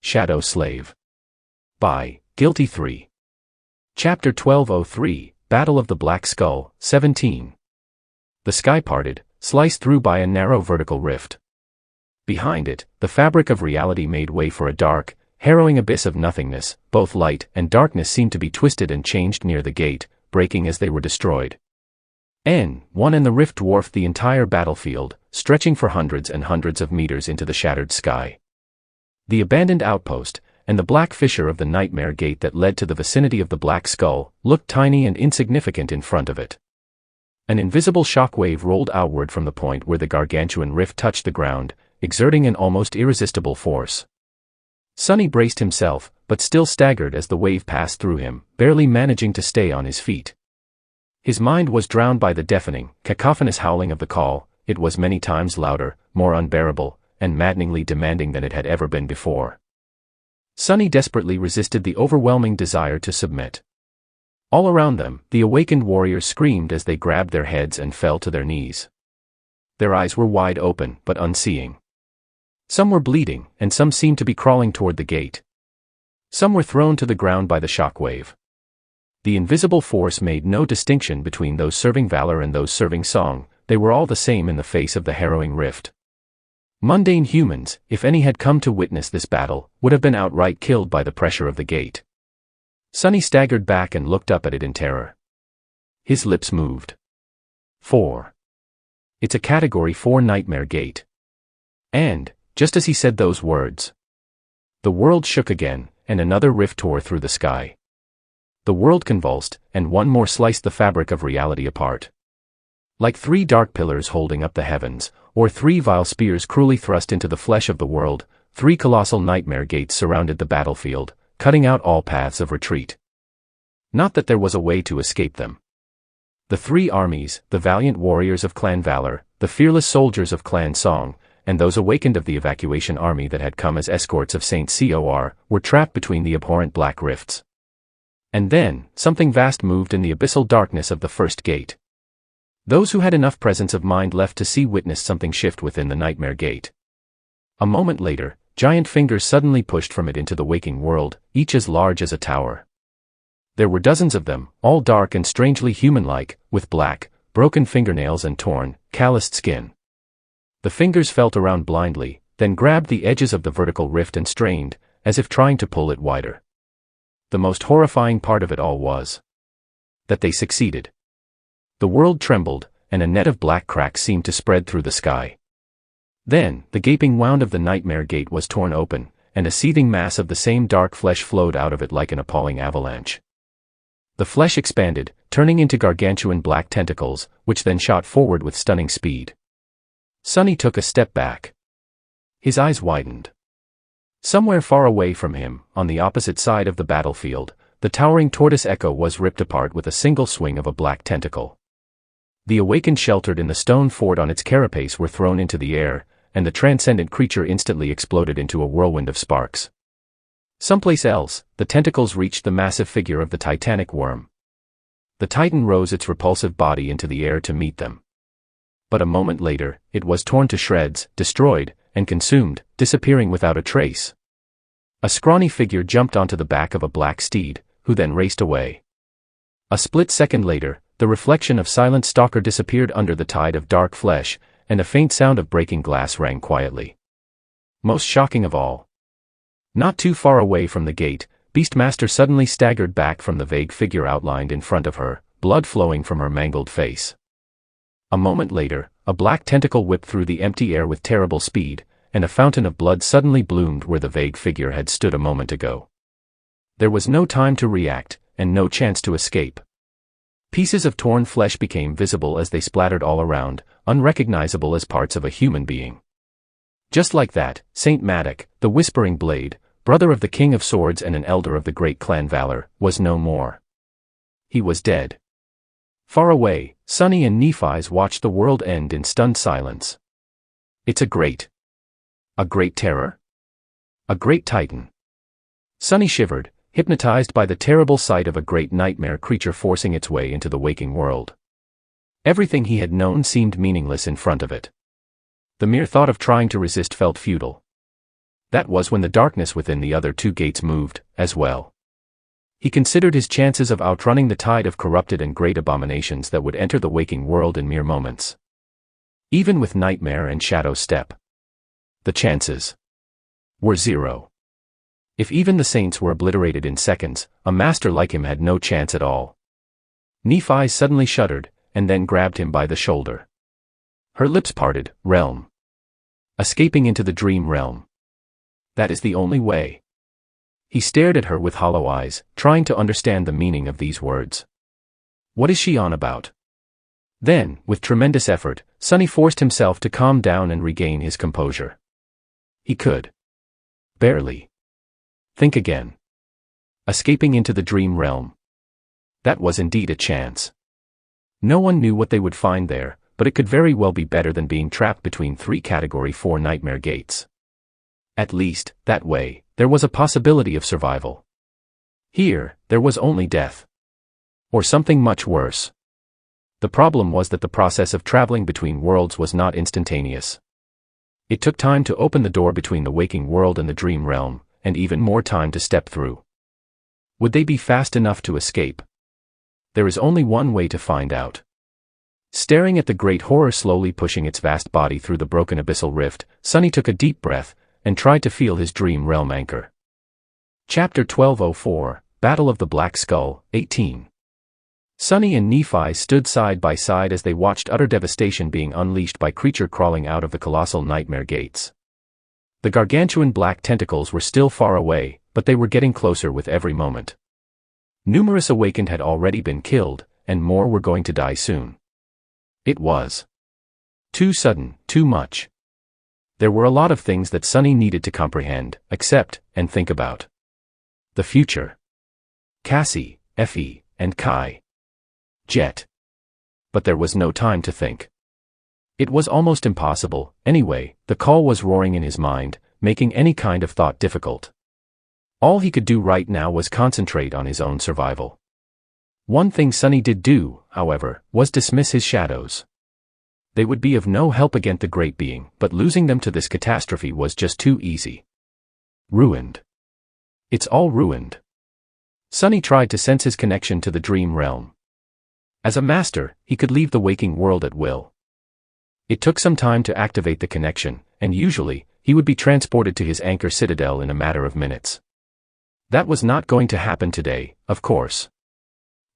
Shadow Slave. By Guiltythree. Chapter 1203, Battle of the Black Skull, 17. The sky parted, sliced through by a narrow vertical rift. Behind it, the fabric of reality made way for a dark, harrowing abyss of nothingness. Both light and darkness seemed to be twisted and changed near the gate, breaking as they were destroyed. One and the rift dwarfed the entire battlefield, stretching for hundreds and hundreds of meters into the shattered sky. The abandoned outpost, and the black fissure of the nightmare gate that led to the vicinity of the Black Skull, looked tiny and insignificant in front of it. An invisible shockwave rolled outward from the point where the gargantuan rift touched the ground, exerting an almost irresistible force. Sonny braced himself, but still staggered as the wave passed through him, barely managing to stay on his feet. His mind was drowned by the deafening, cacophonous howling of the call. It was many times louder, more unbearable, and maddeningly demanding than it had ever been before. Sonny desperately resisted the overwhelming desire to submit. All around them, the awakened warriors screamed as they grabbed their heads and fell to their knees. Their eyes were wide open, but unseeing. Some were bleeding, and some seemed to be crawling toward the gate. Some were thrown to the ground by the shockwave. The invisible force made no distinction between those serving valor and those serving song. They were all the same in the face of the harrowing rift. Mundane humans, if any had come to witness this battle, would have been outright killed by the pressure of the gate. Sonny staggered back and looked up at it in terror. His lips moved. 4. It's a Category 4 nightmare gate. And, just as he said those words, the world shook again, and another rift tore through the sky. The world convulsed, and one more sliced the fabric of reality apart. Like 3 dark pillars holding up the heavens, or 3 vile spears cruelly thrust into the flesh of the world, 3 colossal nightmare gates surrounded the battlefield, cutting out all paths of retreat. Not that there was a way to escape them. The 3 armies, the valiant warriors of Clan Valor, the fearless soldiers of Clan Song, and those awakened of the evacuation army that had come as escorts of Saint Cor, were trapped between the abhorrent black rifts. And then, something vast moved in the abyssal darkness of the first gate. Those who had enough presence of mind left to see witnessed something shift within the nightmare gate. A moment later, giant fingers suddenly pushed from it into the waking world, each as large as a tower. There were dozens of them, all dark and strangely human-like, with black, broken fingernails and torn, calloused skin. The fingers felt around blindly, then grabbed the edges of the vertical rift and strained, as if trying to pull it wider. The most horrifying part of it all was that they succeeded. The world trembled, and a net of black cracks seemed to spread through the sky. Then, the gaping wound of the nightmare gate was torn open, and a seething mass of the same dark flesh flowed out of it like an appalling avalanche. The flesh expanded, turning into gargantuan black tentacles, which then shot forward with stunning speed. Sonny took a step back. His eyes widened. Somewhere far away from him, on the opposite side of the battlefield, the towering tortoise echo was ripped apart with a single swing of a black tentacle. The awakened sheltered in the stone fort on its carapace were thrown into the air, and the transcendent creature instantly exploded into a whirlwind of sparks. Someplace else, the tentacles reached the massive figure of the titanic worm. The titan rose its repulsive body into the air to meet them. But a moment later, it was torn to shreds, destroyed, and consumed, disappearing without a trace. A scrawny figure jumped onto the back of a black steed, who then raced away. A split second later, the reflection of silent stalker disappeared under the tide of dark flesh, and a faint sound of breaking glass rang quietly. Most shocking of all. Not too far away from the gate, Beastmaster suddenly staggered back from the vague figure outlined in front of her, blood flowing from her mangled face. A moment later, a black tentacle whipped through the empty air with terrible speed, and a fountain of blood suddenly bloomed where the vague figure had stood a moment ago. There was no time to react, and no chance to escape. Pieces of torn flesh became visible as they splattered all around, unrecognizable as parts of a human being. Just like that, Saint Madoc, the Whispering Blade, brother of the King of Swords and an elder of the great Clan Valor, was no more. He was dead. Far away, Sonny and Nephi's watched the world end in stunned silence. It's a great terror? A great titan. Sonny shivered, hypnotized by the terrible sight of a great nightmare creature forcing its way into the waking world. Everything he had known seemed meaningless in front of it. The mere thought of trying to resist felt futile. That was when the darkness within the other two gates moved, as well. He considered his chances of outrunning the tide of corrupted and great abominations that would enter the waking world in mere moments. Even with Nightmare and Shadow's step, the chances were 0. If even the saints were obliterated in seconds, a master like him had no chance at all. Nephi suddenly shuddered, and then grabbed him by the shoulder. Her lips parted. Realm. Escaping into the dream realm. That is the only way. He stared at her with hollow eyes, trying to understand the meaning of these words. What is she on about? Then, with tremendous effort, Sonny forced himself to calm down and regain his composure. He could barely think again. Escaping into the dream realm. That was indeed a chance. No one knew what they would find there, but it could very well be better than being trapped between 3 Category 4 nightmare gates. At least, that way, there was a possibility of survival. Here, there was only death. Or something much worse. The problem was that the process of traveling between worlds was not instantaneous. It took time to open the door between the waking world and the dream realm, and even more time to step through. Would they be fast enough to escape? There is only one way to find out. Staring at the great horror slowly pushing its vast body through the broken abyssal rift, Sonny took a deep breath, and tried to feel his dream realm anchor. Chapter 1204, Battle of the Black Skull, 18. Sonny and Nephi stood side by side as they watched utter devastation being unleashed by creature crawling out of the colossal nightmare gates. The gargantuan black tentacles were still far away, but they were getting closer with every moment. Numerous awakened had already been killed, and more were going to die soon. It was too sudden, too much. There were a lot of things that Sonny needed to comprehend, accept, and think about. The future. Cassie, Effie, and Kai. Jet. But there was no time to think. It was almost impossible, anyway. The call was roaring in his mind, making any kind of thought difficult. All he could do right now was concentrate on his own survival. One thing Sonny did do, however, was dismiss his shadows. They would be of no help against the great being, but losing them to this catastrophe was just too easy. Ruined. It's all ruined. Sonny tried to sense his connection to the dream realm. As a master, he could leave the waking world at will. It took some time to activate the connection, and usually, he would be transported to his anchor citadel in a matter of minutes. That was not going to happen today, of course.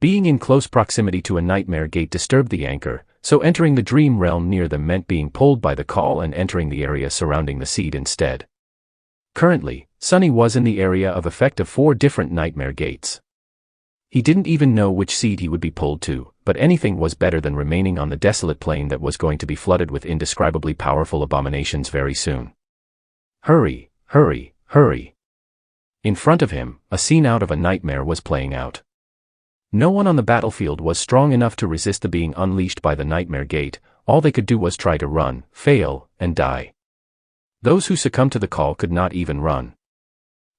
Being in close proximity to a nightmare gate disturbed the anchor, so entering the dream realm near them meant being pulled by the call and entering the area surrounding the seed instead. Currently, Sonny was in the area of effect of 4 different nightmare gates. He didn't even know which seed he would be pulled to, but anything was better than remaining on the desolate plain that was going to be flooded with indescribably powerful abominations very soon. Hurry, hurry, hurry. In front of him, a scene out of a nightmare was playing out. No one on the battlefield was strong enough to resist the being unleashed by the nightmare gate. All they could do was try to run, fail, and die. Those who succumbed to the call could not even run.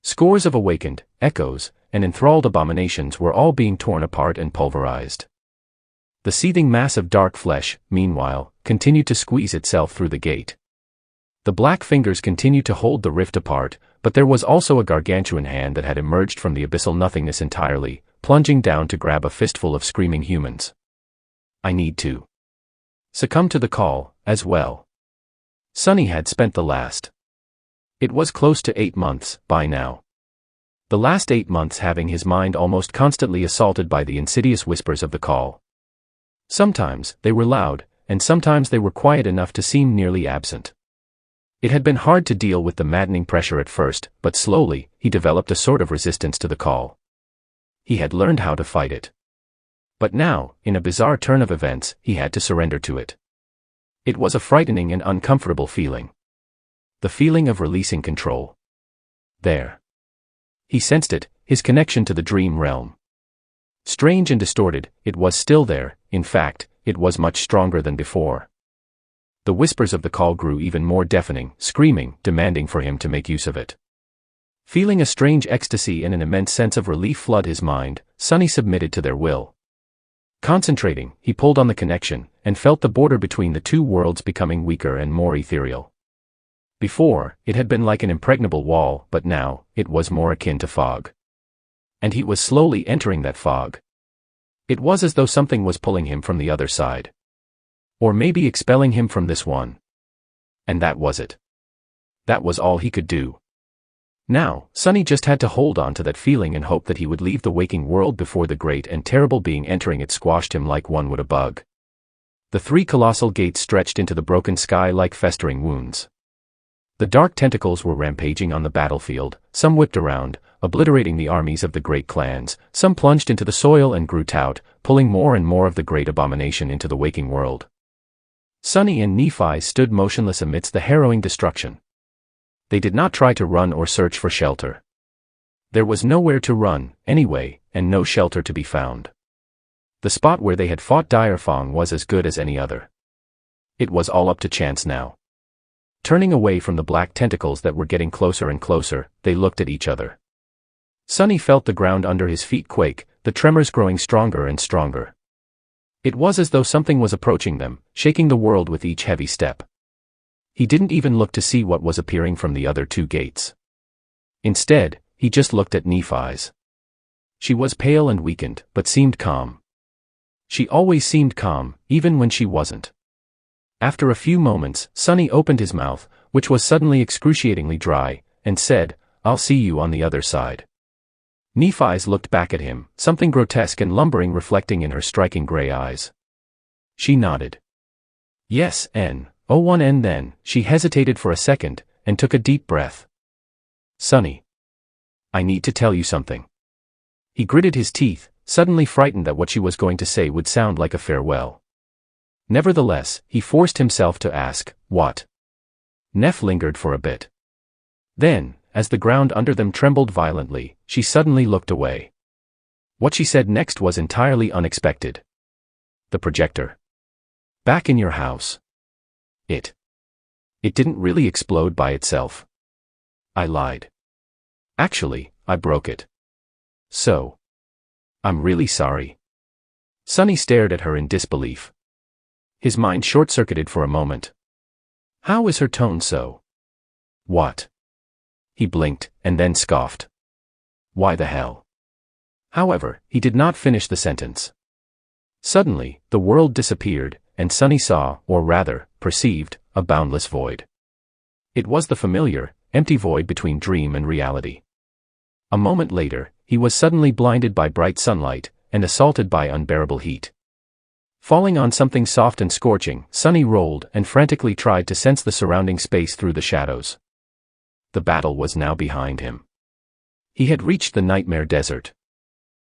Scores of awakened, echoes, and enthralled abominations were all being torn apart and pulverized. The seething mass of dark flesh, meanwhile, continued to squeeze itself through the gate. The black fingers continued to hold the rift apart, but there was also a gargantuan hand that had emerged from the abyssal nothingness entirely, plunging down to grab a fistful of screaming humans. I need to succumb to the call, as well. Sonny had spent the last. It was close to 8 months, by now. The last 8 months having his mind almost constantly assaulted by the insidious whispers of the call. Sometimes, they were loud, and sometimes they were quiet enough to seem nearly absent. It had been hard to deal with the maddening pressure at first, but slowly, he developed a sort of resistance to the call. He had learned how to fight it. But now, in a bizarre turn of events, he had to surrender to it. It was a frightening and uncomfortable feeling. The feeling of releasing control. There. He sensed it, his connection to the dream realm. Strange and distorted, it was still there. In fact, it was much stronger than before. The whispers of the call grew even more deafening, screaming, demanding for him to make use of it. Feeling a strange ecstasy and an immense sense of relief flood his mind, Sonny submitted to their will. Concentrating, he pulled on the connection, and felt the border between the two worlds becoming weaker and more ethereal. Before, it had been like an impregnable wall, but now, it was more akin to fog. And he was slowly entering that fog. It was as though something was pulling him from the other side. Or maybe expelling him from this one. And that was it. That was all he could do. Now, Sonny just had to hold on to that feeling and hope that he would leave the waking world before the great and terrible being entering it squashed him like one would a bug. The 3 colossal gates stretched into the broken sky like festering wounds. The dark tentacles were rampaging on the battlefield, some whipped around, obliterating the armies of the great clans, some plunged into the soil and grew taut, pulling more and more of the great abomination into the waking world. Sonny and Nephi stood motionless amidst the harrowing destruction. They did not try to run or search for shelter. There was nowhere to run, anyway, and no shelter to be found. The spot where they had fought Direfong was as good as any other. It was all up to chance now. Turning away from the black tentacles that were getting closer and closer, they looked at each other. Sonny felt the ground under his feet quake, the tremors growing stronger and stronger. It was as though something was approaching them, shaking the world with each heavy step. He didn't even look to see what was appearing from the other 2 gates. Instead, he just looked at Nephi's. She was pale and weakened, but seemed calm. She always seemed calm, even when she wasn't. After a few moments, Sonny opened his mouth, which was suddenly excruciatingly dry, and said, "I'll see you on the other side." Nephi's looked back at him, something grotesque and lumbering reflecting in her striking gray eyes. She nodded. Yes, N01, and then, she hesitated for a second, and took a deep breath. "Sonny. I need to tell you something." He gritted his teeth, suddenly frightened that what she was going to say would sound like a farewell. Nevertheless, he forced himself to ask, "What?" Neph lingered for a bit. Then, as the ground under them trembled violently, she suddenly looked away. What she said next was entirely unexpected. "The projector. Back in your house. It didn't really explode by itself." I lied. "Actually, I broke it. So. I'm really sorry." Sonny stared at her in disbelief. His mind short-circuited for a moment. How is her tone so? What? He blinked, and then scoffed. Why the hell? However, he did not finish the sentence. Suddenly, the world disappeared, and Sonny saw, or rather, perceived, a boundless void. It was the familiar, empty void between dream and reality. A moment later, he was suddenly blinded by bright sunlight, and assaulted by unbearable heat. Falling on something soft and scorching, Sonny rolled and frantically tried to sense the surrounding space through the shadows. The battle was now behind him. He had reached the nightmare desert.